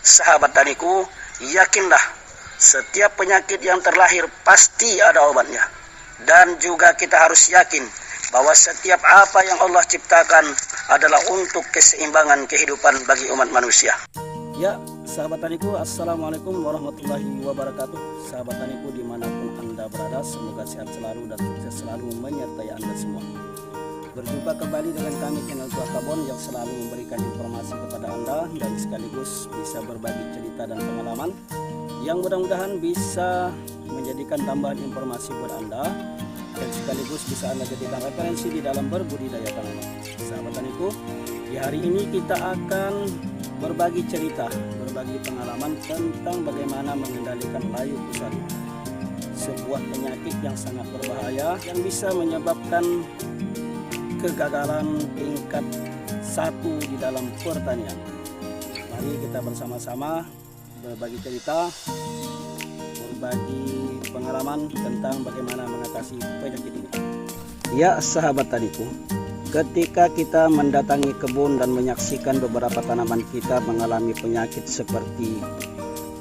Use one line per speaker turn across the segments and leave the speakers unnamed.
Sahabat taniku, yakinlah setiap penyakit yang terlahir pasti ada obatnya. Dan juga kita harus yakin bahwa setiap apa yang Allah ciptakan adalah untuk keseimbangan kehidupan bagi umat manusia. Ya, sahabat taniku, assalamualaikum warahmatullahi wabarakatuh. Sahabat taniku dimanapun Anda berada, semoga sehat selalu dan sukses selalu menyertai Anda semua. Berjumpa kembali dengan kami channel Tua Kabon yang selalu memberikan informasi kepada Anda dan sekaligus bisa berbagi cerita dan pengalaman yang mudah-mudahan bisa menjadikan tambahan informasi buat Anda dan sekaligus bisa Anda jadikan referensi di dalam berbudidaya tanaman. Sahabat taniku, di hari ini kita akan berbagi cerita, berbagi pengalaman tentang bagaimana mengendalikan layu pusari, sebuah penyakit yang sangat berbahaya yang bisa menyebabkan kegagalan tingkat 1 di dalam pertanian. Mari kita bersama-sama berbagi cerita, berbagi pengalaman tentang bagaimana mengatasi penyakit ini. Ya, sahabat taniku, ketika kita mendatangi kebun dan menyaksikan beberapa tanaman kita mengalami penyakit seperti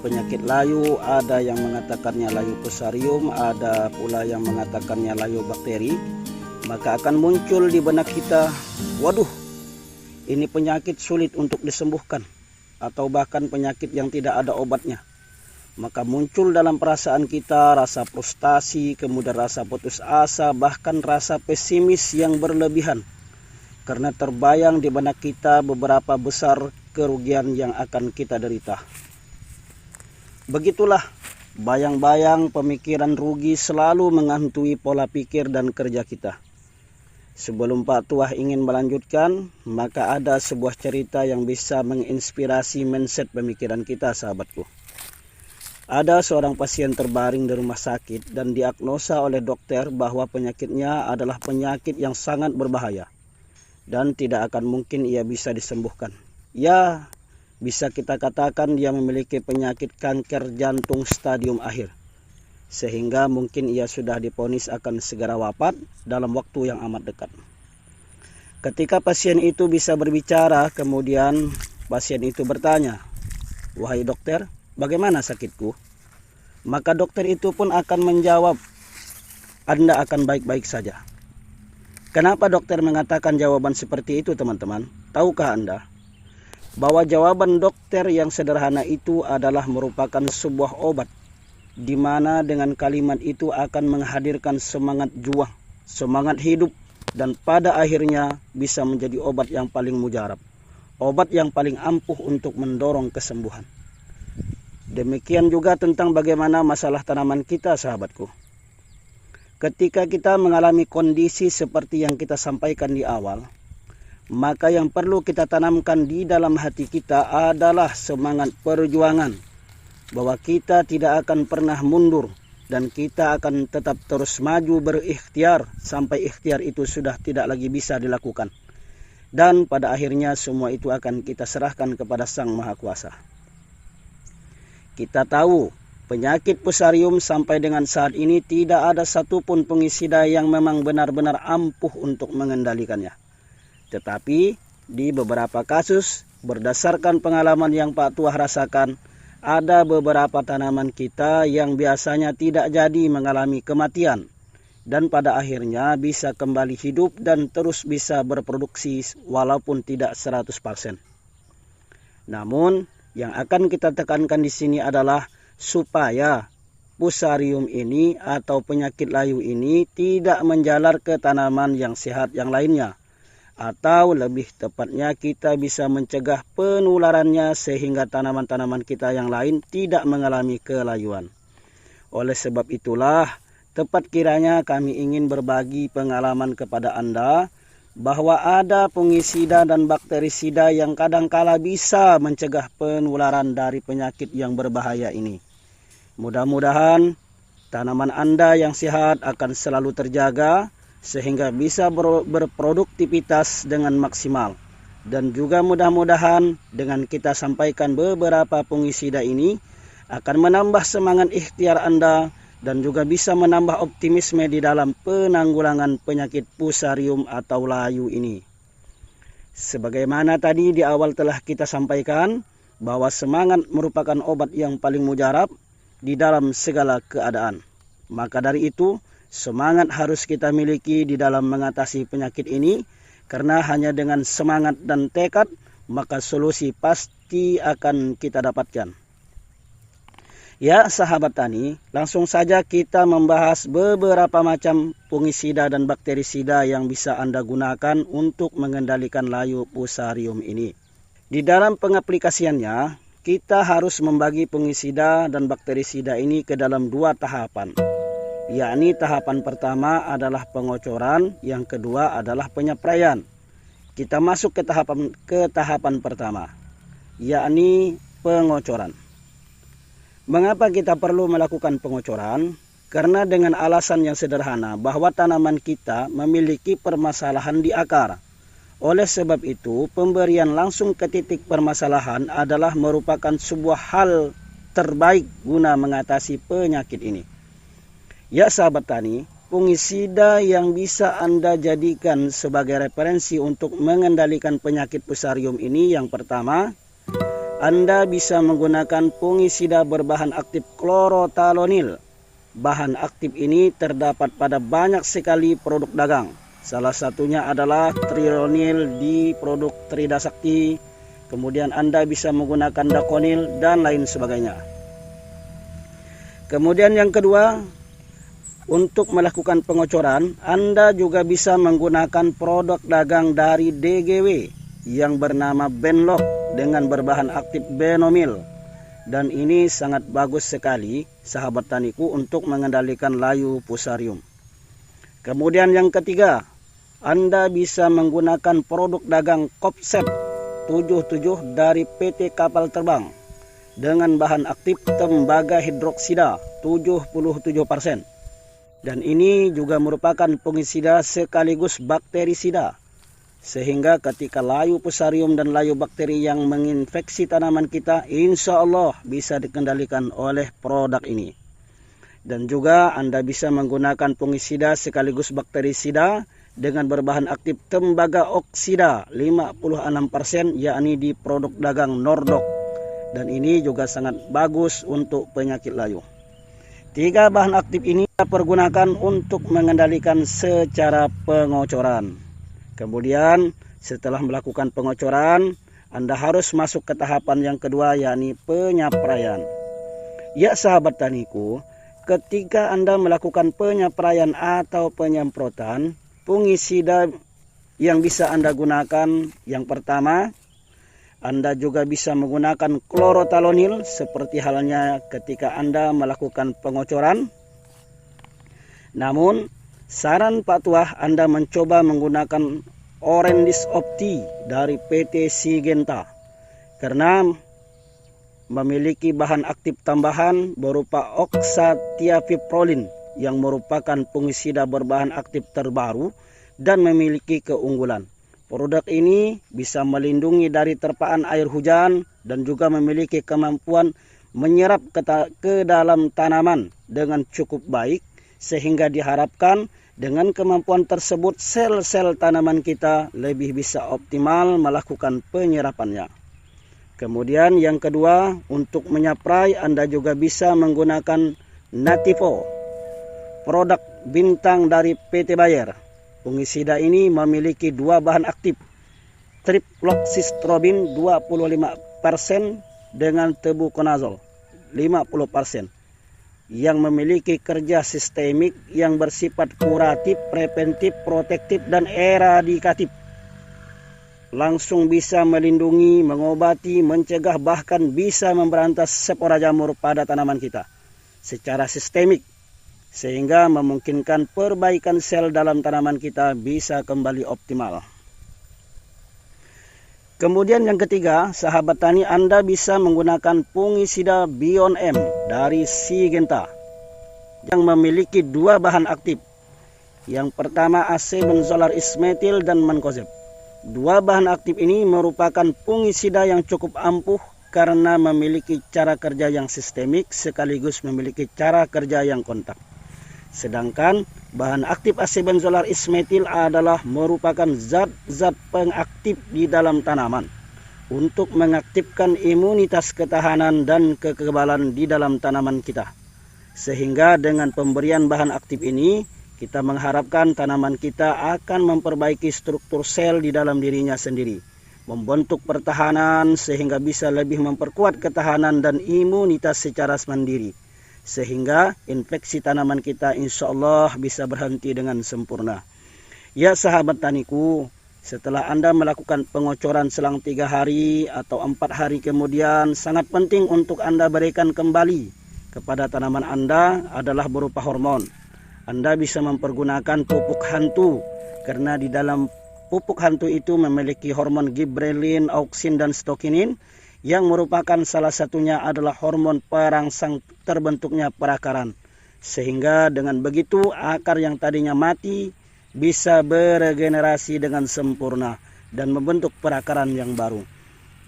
penyakit layu, ada yang mengatakannya layu fusarium, ada pula yang mengatakannya layu bakteri, maka akan muncul di benak kita, waduh, ini penyakit sulit untuk disembuhkan, atau bahkan penyakit yang tidak ada obatnya. Maka muncul dalam perasaan kita rasa frustasi, kemudian rasa putus asa, bahkan rasa pesimis yang berlebihan. Karena terbayang di benak kita beberapa besar kerugian yang akan kita derita. Begitulah bayang-bayang pemikiran rugi selalu menghantui pola pikir dan kerja kita. Sebelum Pak Tuah ingin melanjutkan, maka ada sebuah cerita yang bisa menginspirasi mindset pemikiran kita, sahabatku. Ada seorang pasien terbaring di rumah sakit dan diagnosa oleh dokter bahwa penyakitnya adalah penyakit yang sangat berbahaya dan tidak akan mungkin ia bisa disembuhkan. Ya, bisa kita katakan dia memiliki penyakit kanker jantung stadium akhir, sehingga mungkin ia sudah divonis akan segera wafat dalam waktu yang amat dekat. Ketika pasien itu bisa berbicara, kemudian pasien itu bertanya, "Wahai dokter, bagaimana sakitku?" Maka dokter itu pun akan menjawab, "Anda akan baik-baik saja." Kenapa dokter mengatakan jawaban seperti itu, teman-teman? Tahukah Anda bahwa jawaban dokter yang sederhana itu adalah merupakan sebuah obat, di mana dengan kalimat itu akan menghadirkan semangat juang, semangat hidup, dan pada akhirnya bisa menjadi obat yang paling mujarab, obat yang paling ampuh untuk mendorong kesembuhan. Demikian juga tentang bagaimana masalah tanaman kita, sahabatku. Ketika kita mengalami kondisi seperti yang kita sampaikan di awal, maka yang perlu kita tanamkan di dalam hati kita adalah semangat perjuangan, bahwa kita tidak akan pernah mundur dan kita akan tetap terus maju berikhtiar sampai ikhtiar itu sudah tidak lagi bisa dilakukan. Dan pada akhirnya semua itu akan kita serahkan kepada Sang Maha Kuasa. Kita tahu penyakit fusarium sampai dengan saat ini tidak ada satupun pengisida yang memang benar-benar ampuh untuk mengendalikannya. Tetapi di beberapa kasus, berdasarkan pengalaman yang Pak Tuah rasakan, ada beberapa tanaman kita yang biasanya tidak jadi mengalami kematian dan pada akhirnya bisa kembali hidup dan terus bisa berproduksi walaupun tidak 100%. Namun yang akan kita tekankan di sini adalah supaya fusarium ini atau penyakit layu ini tidak menjalar ke tanaman yang sehat yang lainnya, atau lebih tepatnya kita bisa mencegah penularannya sehingga tanaman-tanaman kita yang lain tidak mengalami kelayuan. Oleh sebab itulah tepat kiranya kami ingin berbagi pengalaman kepada Anda bahwa ada fungisida dan bakterisida yang kadangkala bisa mencegah penularan dari penyakit yang berbahaya ini. Mudah-mudahan tanaman Anda yang sehat akan selalu terjaga sehingga bisa berproduktivitas dengan maksimal. Dan juga mudah-mudahan dengan kita sampaikan beberapa fungisida ini akan menambah semangat ikhtiar Anda dan juga bisa menambah optimisme di dalam penanggulangan penyakit fusarium atau layu ini. Sebagaimana tadi di awal telah kita sampaikan bahwa semangat merupakan obat yang paling mujarab di dalam segala keadaan. Maka dari itu, semangat harus kita miliki di dalam mengatasi penyakit ini, karena hanya dengan semangat dan tekad, maka solusi pasti akan kita dapatkan. Ya sahabat tani, langsung saja kita membahas beberapa macam fungisida dan bakterisida yang bisa Anda gunakan untuk mengendalikan layu Fusarium ini. Di dalam pengaplikasiannya, kita harus membagi fungisida dan bakterisida ini ke dalam dua tahapan. Yakni tahapan pertama adalah pengocoran, yang kedua adalah penyapraian. Kita masuk ke tahapan pertama, yakni pengocoran. Mengapa kita perlu melakukan pengocoran? Karena dengan alasan yang sederhana bahwa tanaman kita memiliki permasalahan di akar. Oleh sebab itu, pemberian langsung ke titik permasalahan adalah merupakan sebuah hal terbaik guna mengatasi penyakit ini. Ya sahabat tani, fungisida yang bisa Anda jadikan sebagai referensi untuk mengendalikan penyakit Fusarium ini, yang pertama, Anda bisa menggunakan fungisida berbahan aktif klorotalonil. Bahan aktif ini terdapat pada banyak sekali produk dagang. Salah satunya adalah Trironil di produk Tridasakti. Kemudian Anda bisa menggunakan Daconil dan lain sebagainya. Kemudian yang kedua, untuk melakukan pengocoran, Anda juga bisa menggunakan produk dagang dari DGW yang bernama Benlock dengan berbahan aktif Benomil. Dan ini sangat bagus sekali sahabat taniku untuk mengendalikan layu Fusarium. Kemudian yang ketiga, Anda bisa menggunakan produk dagang Kopsep 77 dari PT Kapal Terbang dengan bahan aktif tembaga hidroksida 77%. Dan ini juga merupakan fungisida sekaligus bakterisida. Sehingga ketika layu Fusarium dan layu bakteri yang menginfeksi tanaman kita, insya Allah bisa dikendalikan oleh produk ini. Dan juga Anda bisa menggunakan fungisida sekaligus bakterisida dengan berbahan aktif tembaga oksida 56%, yakni di produk dagang Nordok. Dan ini juga sangat bagus untuk penyakit layu. 3 bahan aktif ini kita pergunakan untuk mengendalikan secara pengocoran. Kemudian setelah melakukan pengocoran, Anda harus masuk ke tahapan yang kedua, yakni penyapraian. Ya sahabat taniku, ketika Anda melakukan penyapraian atau penyemprotan, fungisida yang bisa Anda gunakan, yang pertama, Anda juga bisa menggunakan klorotalonil seperti halnya ketika Anda melakukan pengocoran. Namun, saran Pak Tuah Anda mencoba menggunakan Orendis Opti dari PT Syngenta karena memiliki bahan aktif tambahan berupa oxatiapiprolin yang merupakan fungisida berbahan aktif terbaru dan memiliki keunggulan. Produk ini bisa melindungi dari terpaan air hujan dan juga memiliki kemampuan menyerap ke dalam tanaman dengan cukup baik, sehingga diharapkan dengan kemampuan tersebut sel-sel tanaman kita lebih bisa optimal melakukan penyerapannya. Kemudian yang kedua, untuk menyaprai Anda juga bisa menggunakan Nativo, produk bintang dari PT Bayer. Fungisida ini memiliki 2 bahan aktif, Trifloxystrobin 25% dengan tebuconazole 50%. Yang memiliki kerja sistemik yang bersifat kuratif, preventif, protektif, dan eradikatif. Langsung bisa melindungi, mengobati, mencegah, bahkan bisa memberantas spora jamur pada tanaman kita secara sistemik, sehingga memungkinkan perbaikan sel dalam tanaman kita bisa kembali optimal. Kemudian yang ketiga, sahabat tani, Anda bisa menggunakan fungisida Bion M dari Syngenta yang memiliki 2 bahan aktif. Yang pertama asebenzolar ismetil dan mancozeb. 2 bahan aktif ini merupakan fungisida yang cukup ampuh karena memiliki cara kerja yang sistemik sekaligus memiliki cara kerja yang kontak. Sedangkan bahan aktif asebenzolar ismetil adalah merupakan zat-zat pengaktif di dalam tanaman. untuk mengaktifkan imunitas ketahanan dan kekebalan di dalam tanaman kita. Sehingga dengan pemberian bahan aktif ini, kita mengharapkan tanaman kita akan memperbaiki struktur sel di dalam dirinya sendiri, membentuk pertahanan sehingga bisa lebih memperkuat ketahanan dan imunitas secara mandiri. Sehingga infeksi tanaman kita insya Allah bisa berhenti dengan sempurna. Ya sahabat taniku, setelah Anda melakukan pengocoran selang 3 hari atau 4 hari kemudian, sangat penting untuk Anda berikan kembali kepada tanaman Anda adalah berupa hormon. Anda bisa mempergunakan pupuk hantu, karena di dalam pupuk hantu itu memiliki hormon gibrelin, auksin, dan stokinin, yang merupakan salah satunya adalah hormon perangsang terbentuknya perakaran. Sehingga dengan begitu akar yang tadinya mati bisa beregenerasi dengan sempurna dan membentuk perakaran yang baru.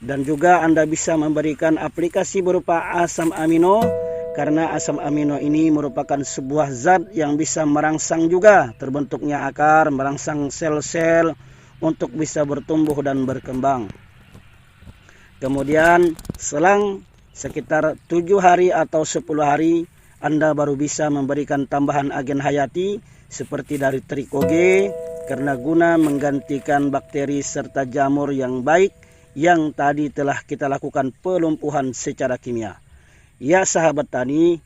Dan juga Anda bisa memberikan aplikasi berupa asam amino, karena asam amino ini merupakan sebuah zat yang bisa merangsang juga terbentuknya akar, merangsang sel-sel untuk bisa bertumbuh dan berkembang. Kemudian selang sekitar 7 hari atau 10 hari, Anda baru bisa memberikan tambahan agen hayati seperti dari trikoge, karena guna menggantikan bakteri serta jamur yang baik yang tadi telah kita lakukan pelumpuhan secara kimia. Ya sahabat tani,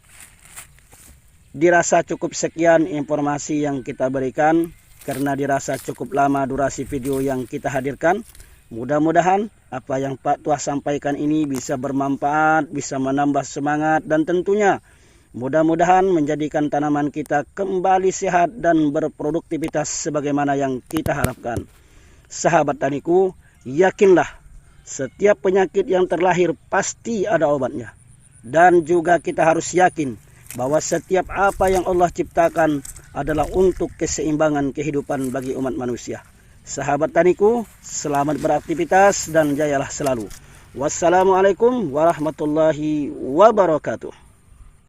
dirasa cukup sekian informasi yang kita berikan, karena dirasa cukup lama durasi video yang kita hadirkan. Mudah-mudahan apa yang Pak Tuah sampaikan ini bisa bermanfaat, bisa menambah semangat, dan tentunya mudah-mudahan menjadikan tanaman kita kembali sehat dan berproduktivitas sebagaimana yang kita harapkan. Sahabat taniku, yakinlah setiap penyakit yang terlahir pasti ada obatnya. Dan juga kita harus yakin bahwa setiap apa yang Allah ciptakan adalah untuk keseimbangan kehidupan bagi umat manusia. Sahabat taniku, selamat beraktivitas dan jayalah selalu. Wassalamualaikum warahmatullahi wabarakatuh.